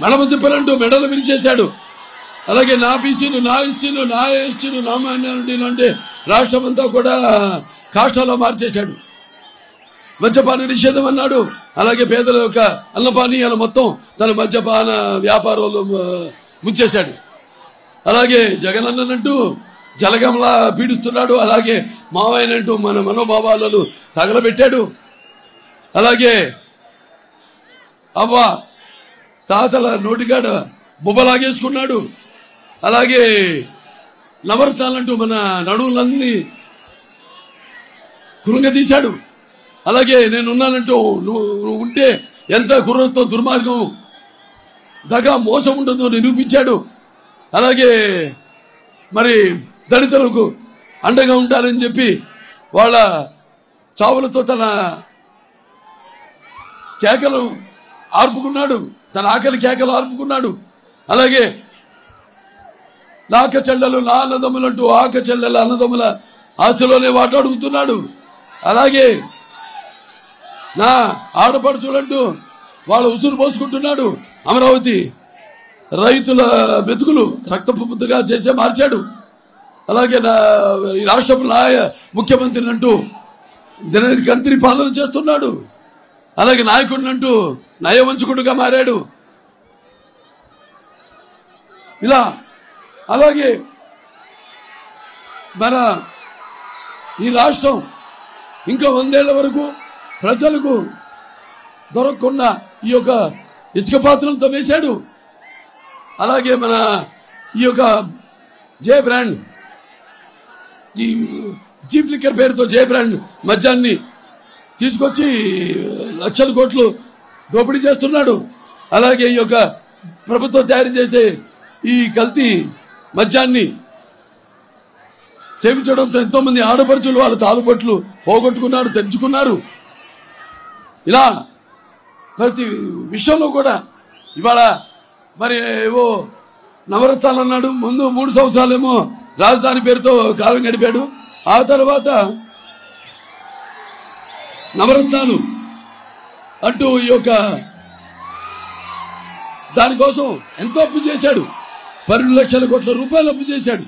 మెడమ తిప్పలంటూ మెడలు విరిచేశాడు. అలాగే నా బీసీలు, నా ఎస్టీలు, నా ఎస్టీలు, నా మైనారిటీలు అంటే రాష్ట్రం అంతా కూడా కాష్టాలో మార్చేశాడు. మద్యపాన నిషేధం అన్నాడు. అలాగే పేదల యొక్క అన్నపానీయాలు మొత్తం తన మద్యపాన వ్యాపారంలో ముంచేశాడు. అలాగే జగన్ అన్నట్టు జలగంలా పీడిస్తున్నాడు. అలాగే మావయ్యనంటూ మన మనోభావాలను తగలబెట్టాడు. అలాగే అవ్వ తాతల నోటిగాడ బొబ్బలాగేసుకున్నాడు. అలాగే నవరత్నాలంటూ మన నడువులన్నీ కురుంగదీశాడు. అలాగే నేనున్నానంటూ నువ్వు ఉంటే ఎంత కుర్రత్వం, దుర్మార్గం, దగా, మోసం ఉంటుందో నిరూపించాడు. అలాగే మరి దళితులకు అండగా ఉంటారని చెప్పి వాళ్ళ చావులతో తన కేకలు ఆర్పుకున్నాడు, తన ఆకలి కేకలు ఆర్పుకున్నాడు. అలాగే నా అక్క చెల్లెలు, నా అన్నదమ్ములంటూ ఆక చెల్లెల అన్నదమ్ముల ఆస్తిలోనే వాటాడుగుతున్నాడు. అలాగే నా ఆడపడుచులంటూ వాళ్ళ ఉసురు పోసుకుంటున్నాడు. అమరావతి రైతుల మెతుకులు రక్తపు ముద్దగా చేసే మార్చాడు. అలాగే ఈ రాష్ట్ర ముఖ్యమంత్రిని అంటూ దినకంత్రి పాలన చేస్తున్నాడు. అలాగే నాయకుడిని అంటూ నయవంచకుడుగా మారాడు. ఇలా అలాగే మన ఈ రాష్ట్రం ఇంకా 100 ఏళ్ల వరకు ప్రజలకు దొరకకుండా ఈ యొక్క ఇసుక పాత్రలతో వేశాడు. అలాగే మన ఈ యొక్క జే బ్రాండ్, ఈ చీప్ లిక్కర్ పేరుతో జే బ్రాండ్ మద్యాన్ని తీసుకొచ్చి లక్షల కోట్లు దోపిడీ చేస్తున్నాడు. అలాగే ఈ యొక్క ప్రభుత్వం తయారు చేసే ఈ కల్తీ మద్యాన్ని సేవించడంతో ఎంతో మంది ఆడపడుచులు వాళ్ళ తాలుబొట్లు పోగొట్టుకున్నారు, తెంచుకున్నారు. ఇలా ప్రతి విషయంలో కూడా ఇవాళ మరి ఏవో నవరత్నాలు అన్నాడు. ముందు 3 సంవత్సరాలేమో రాజధాని పేరుతో కాలం గడిపాడు. ఆ తర్వాత నవరత్నాలు అంటూ ఈ యొక్క దానికోసం ఎంతో అప్పు చేశాడు. 12 లక్షల కోట్ల రూపాయలు అప్పు చేశాడు.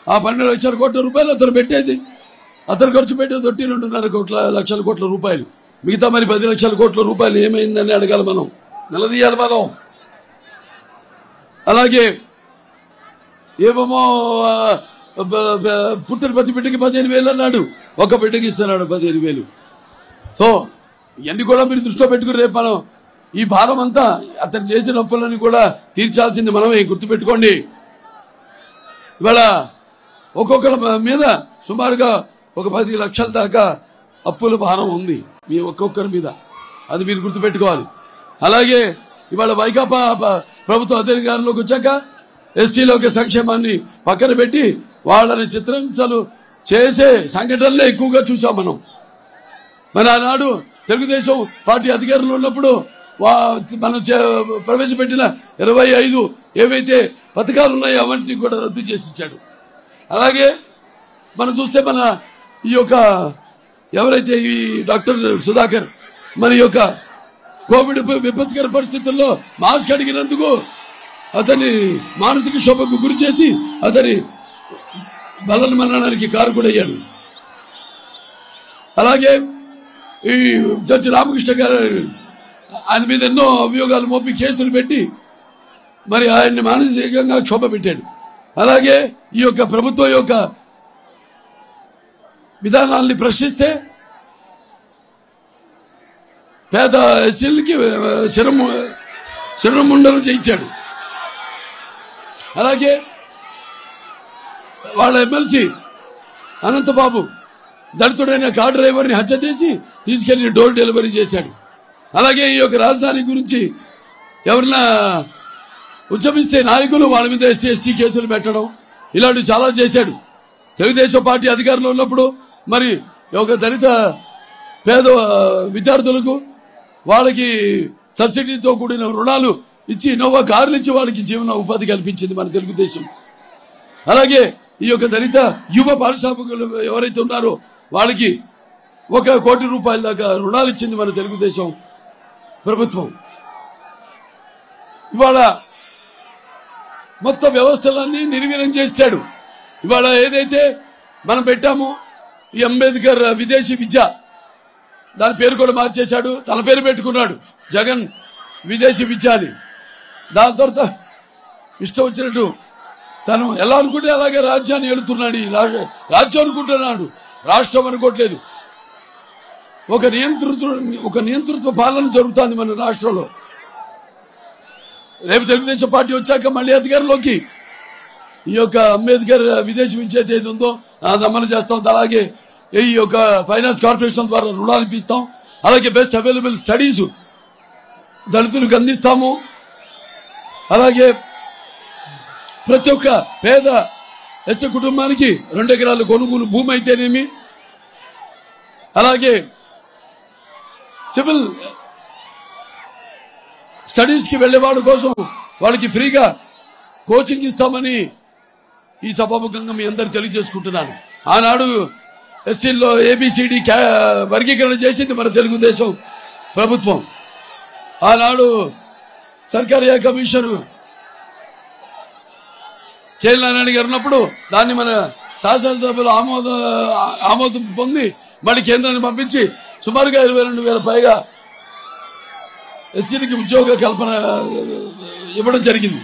ఆ 12 లక్షల కోట్ల రూపాయలు అతను పెట్టేది, అతను ఖర్చు పెట్టేది 2.5 లక్షల కోట్ల రూపాయలు. మిగతా మరి 10 లక్షల కోట్ల రూపాయలు ఏమైందని అడగాలి, మనం నిలదీయాలి మనం. అలాగే ఏమేమో పుట్టిన ప్రతి బిడ్డకి 15,000 అన్నాడు, ఒక బిడ్డకి ఇస్తున్నాడు 15,000. సో ఇవన్నీ కూడా మీరు దృష్టిలో పెట్టుకుని రేపు మనం ఈ భారం అంతా అతను చేసిన అప్పులని కూడా తీర్చాల్సింది మనమే, గుర్తుపెట్టుకోండి. ఇవాళ ఒక్కొక్కరి మీద సుమారుగా ఒక 10 లక్షల దాకా అప్పుల భారం ఉంది మీ ఒక్కొక్కరి మీద, అది మీరు గుర్తుపెట్టుకోవాలి. అలాగే ఇవాళ వైకాపా ప్రభుత్వ అధికారంలోకి వచ్చాక ఎస్టీలోకి సంక్షేమాన్ని పక్కన పెట్టి వాళ్ళని చిత్రహింసలు చేసే సంఘటనలే ఎక్కువగా చూసాం మనం. మరి ఆనాడు తెలుగుదేశం పార్టీ అధికారంలో ఉన్నప్పుడు మనం ప్రవేశపెట్టిన 25 ఏవైతే పథకాలు ఉన్నాయో అవన్నీ కూడా రద్దు చేసేసాడు. అలాగే మనం చూస్తే మన ఈ యొక్క ఎవరైతే ఈ డాక్టర్ సుధాకర్ మరి యొక్క కోవిడ్ విపత్కర పరిస్థితుల్లో మాస్క్ అడిగినందుకు అతని మానసిక శోభకు గురి చేసి అతని బలన మరణానికి కారకుడయ్యాడు. అలాగే ఈ జడ్జి రామకృష్ణ గారు ఆయన మీద ఎన్నో అభియోగాలు మోపి కేసులు పెట్టి మరి ఆయన్ని మానసికంగా క్షోభ పెట్టాడు. అలాగే ఈ యొక్క ప్రభుత్వం యొక్క విధానాల్ని ప్రశ్నిస్తే పేద ఎస్సీలకి శిరముండలు చేయించాడు. అలాగే వాళ్ళ ఎమ్మెల్సీ అనంతబాబు దళితుడైన కార్ డ్రైవర్ని హత్య చేసి తీసుకెళ్లి డోర్ డెలివరీ చేశాడు. అలాగే ఈ యొక్క రాజధాని గురించి ఎవరన్నా ఉద్యమిస్తే నాయకులు వాళ్ళ మీద ఎస్సీ కేసులు పెట్టడం ఇలాంటివి చాలా చేశాడు. తెలుగుదేశం పార్టీ అధికారంలో ఉన్నప్పుడు మరి ఒక దళిత పేద విద్యార్థులకు వాళ్ళకి సబ్సిడీతో కూడిన రుణాలు ఇచ్చి ఇన్నోవా కార్లు ఇచ్చి వాళ్ళకి జీవన ఉపాధి కల్పించింది మన తెలుగుదేశం. అలాగే ఈ యొక్క దళిత యువ పారిశ్రామికులు ఎవరైతే ఉన్నారో వాళ్ళకి 1 కోటి రూపాయల దాకా రుణాలు ఇచ్చింది మన తెలుగుదేశం ప్రభుత్వం. ఇవాళ మొత్తం వ్యవస్థలన్నీ నిర్వీర్యం చేశాడు. ఇవాళ ఏదైతే మనం పెట్టామో ఈ అంబేద్కర్ విదేశీ విద్య, దాని పేరు కూడా మార్చేశాడు. తన పేరు పెట్టుకున్నాడు జగన్ విదేశీ విద్య అని. దాని తర్వాత ఇష్టం వచ్చినట్టు తను ఎలా అనుకుంటే అలాగే రాజ్యాన్ని ఏలుతున్నాడు. ఈ రాజ్యం అనుకుంటున్నాడు, రాష్ట్రం అనుకోవట్లేదు. ఒక నియంతృత్వ పాలన జరుగుతుంది మన రాష్ట్రంలో. రేపు తెలుగుదేశం పార్టీ వచ్చాక మళ్ళీ అధికారంలోకి ఈ యొక్క అంబేద్కర్ విదేశీ విద్య ఏది ఉందో అది అమలు చేస్తాం. అలాగే ఈ యొక్క ఫైనాన్స్ కార్పొరేషన్ ద్వారా రుణాలు ఇప్పిస్తాం. అలాగే బెస్ట్ అవైలబుల్ స్టడీస్ దళితులకు అందిస్తాము. అలాగే ప్రతి ఒక్క పేద ఎస్సీ కుటుంబానికి 2 ఎకరాల కొనుగోలు భూమి అయితేనేమి, అలాగే సివిల్ స్టడీస్ కి వెళ్లేవాడు కోసం వాళ్ళకి ఫ్రీగా కోచింగ్ ఇస్తామని ఈ సభాముఖంగా మీ అందరు తెలియజేసుకుంటున్నాను. ఆనాడు ఎస్సీల్లో ఏబిసిడి వర్గీకరణ చేసింది మన తెలుగుదేశం ప్రభుత్వం. ఆనాడు సర్కారియా కమిషన్ కేఎల్ గారు ఉన్నప్పుడు దాన్ని మన శాసనసభలో ఆమోదం పొంది మళ్ళీ కేంద్రాన్ని పంపించి సుమారుగా 22,000 పైగా ఎస్సీలకి ఉద్యోగ కల్పన ఇవ్వడం జరిగింది.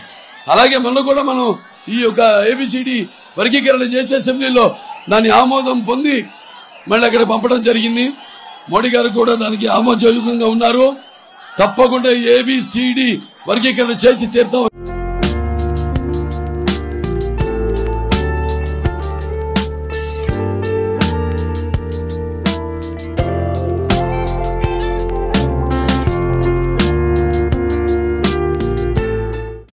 అలాగే మొన్న కూడా మనం ఈ యొక్క ఏబిసిడి వర్గీకరణ చేసే అసెంబ్లీలో దాన్ని ఆమోదం పొంది మళ్ళీ అక్కడ పంపడం జరిగింది. మోడీ గారు కూడా దానికి ఆమోదయోగ్యంగా ఉన్నారు. తప్పకుండా ఏబిసిడి వర్గీకరణ చేసి తీరుతాం.